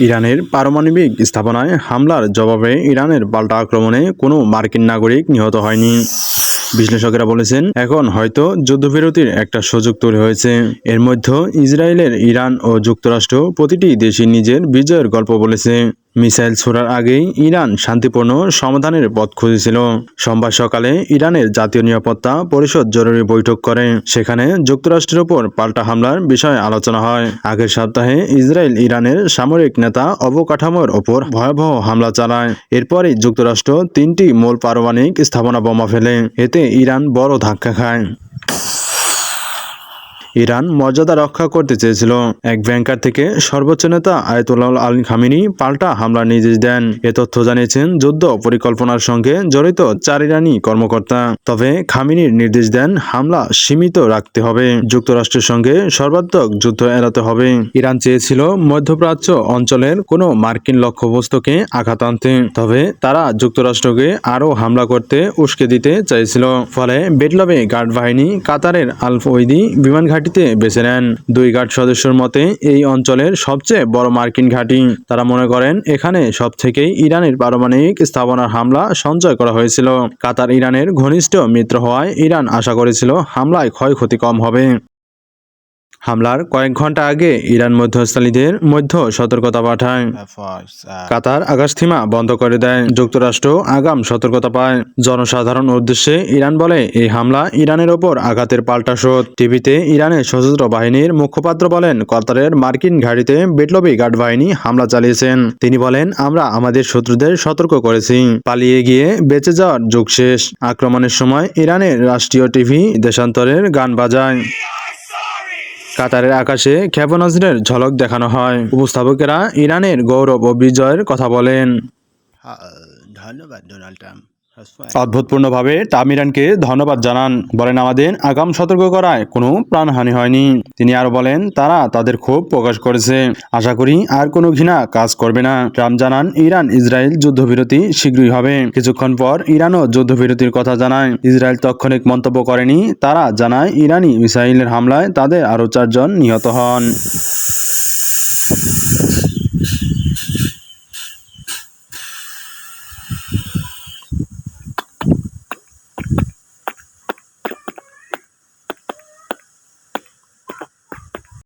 ইরানের পারমাণবিক স্থাপনায় হামলার জবাবে ইরানের পাল্টা আক্রমণে কোনো মার্কিন নাগরিক নিহত হয়নি। বিশ্লেষকেরা বলেছেন, এখন হয়তো যুদ্ধবিরতির একটা সুযোগ তৈরি হয়েছে। এর মধ্যে ইসরায়েলের, ইরান ও যুক্তরাষ্ট্র প্রতিটি দেশই নিজের বিজয়ের গল্প বলেছে। মিসাইল ছোড়ার আগেই ইরান শান্তিপূর্ণ সমাধানের পথ খুঁজেছিল। সোমবার সকালে ইরানের জাতীয় নিরাপত্তা পরিষদ জরুরি বৈঠক করে। সেখানে যুক্তরাষ্ট্রের ওপর পাল্টা হামলার বিষয়ে আলোচনা হয়। আগের সপ্তাহে ইসরায়েল ইরানের সামরিক নেতা অবকাঠামোর ওপর ভয়াবহ হামলা চালায়। এরপরই যুক্তরাষ্ট্র 3টি মূল পারমাণবিক স্থাপনা বোমা ফেলে। এতে ইরান বড় ধাক্কা খায়। ইরান মর্যাদা রক্ষা করতে চেয়েছিল। এক ব্যাংকার থেকে সর্বোচ্চ নেতা আয়াতুল্লাহ আলী খামেনি পাল্টা হামলার নির্দেশ দেন। এ তথ্য জানিয়েছেন যুদ্ধ পরিকল্পনার সঙ্গে জড়িত 4 ইরানি কর্মকর্তা। তবে খামেনির নির্দেশ দেন, হামলা সীমিত রাখতে হবে, যুক্তরাষ্ট্রের সঙ্গে সর্বাত্মক যুদ্ধ এড়াতে হবে। ইরান চেয়েছিল মধ্যপ্রাচ্য অঞ্চলের কোনো মার্কিন লক্ষ্যবস্তুকে আঘাত আনতে, তবে তারা যুক্তরাষ্ট্রকে আরও হামলা করতে উস্কে দিতে চাইছিল। ফলে বেটলবে গার্ড বাহিনী কাতারের আল ওয়াইদি বিমান ঘাঁটিতে বেছে নেন। 2 গার্ড সদস্যের মতে এই অঞ্চলের সবচেয়ে বড় মার্কিন ঘাঁটি। তারা মনে করেন এখানে সব থেকেই ইরানের পারমাণবিক স্থাপনার হামলা সঞ্চয় করা হয়েছিল। কাতার ইরানের ঘনিষ্ঠ মিত্র হওয়ায় ইরান আশা করেছিল হামলায় ক্ষয়ক্ষতি কম হবে। হামলার কয়েক ঘন্টা আগে ইরান মধ্যস্থলীদের মধ্যে সতর্কতা পাঠায়। কাতার আকাশসীমা বন্ধ করে দেয়। যুক্তরাষ্ট্র আগাম সতর্কতা পায়। জনসাধারণ উদ্দেশ্যে ইরান বলে, এই হামলা ইরানের ওপর আঘাতের পাল্টা শোধ। টিভিতে ইরানের সশস্ত্র বাহিনীর মুখপাত্র বলেন, কাতারের মার্কিন ঘাঁটিতে বেটলবি গার্ড বাহিনী হামলা চালিয়েছেন। তিনি বলেন, আমরা আমাদের শত্রুদের সতর্ক করেছি, পালিয়ে গিয়ে বেঁচে যাওয়ার যুগ শেষ। আক্রমণের সময় ইরানের রাষ্ট্রীয় টিভি দেশান্তরের গান বাজায়। কাতারের আকাশে ক্ষেপণাস্ত্রের ঝলক দেখানো হয়। উপস্থাপকেরা ইরানের গৌরব ও বিজয়ের কথা বলেন। ধন্যবাদ ডোনাল্ড ট্রাম্প। অদ্ভুতপূর্ণভাবে ট্রাম্প ইরানকে ধন্যবাদ জানান, বলেন আমাদের আগাম সতর্ক করায় কোনো প্রাণহানি হয়নি। তিনি আরো বলেন, তারা তাদের ক্ষোভ প্রকাশ করেছে, আশা করি আর কোনো ঘৃণা কাজ করবে না। ট্রাম্প জানান, ইরান ইসরায়েল যুদ্ধবিরতি শীঘ্রই হবে। কিছুক্ষণ পর ইরানও যুদ্ধবিরতির কথা জানায়। ইসরায়েল তাৎক্ষণিক মন্তব্য করেনি। তারা জানায়, ইরানি মিসাইলের হামলায় তাদের আরও 4 জন নিহত হন।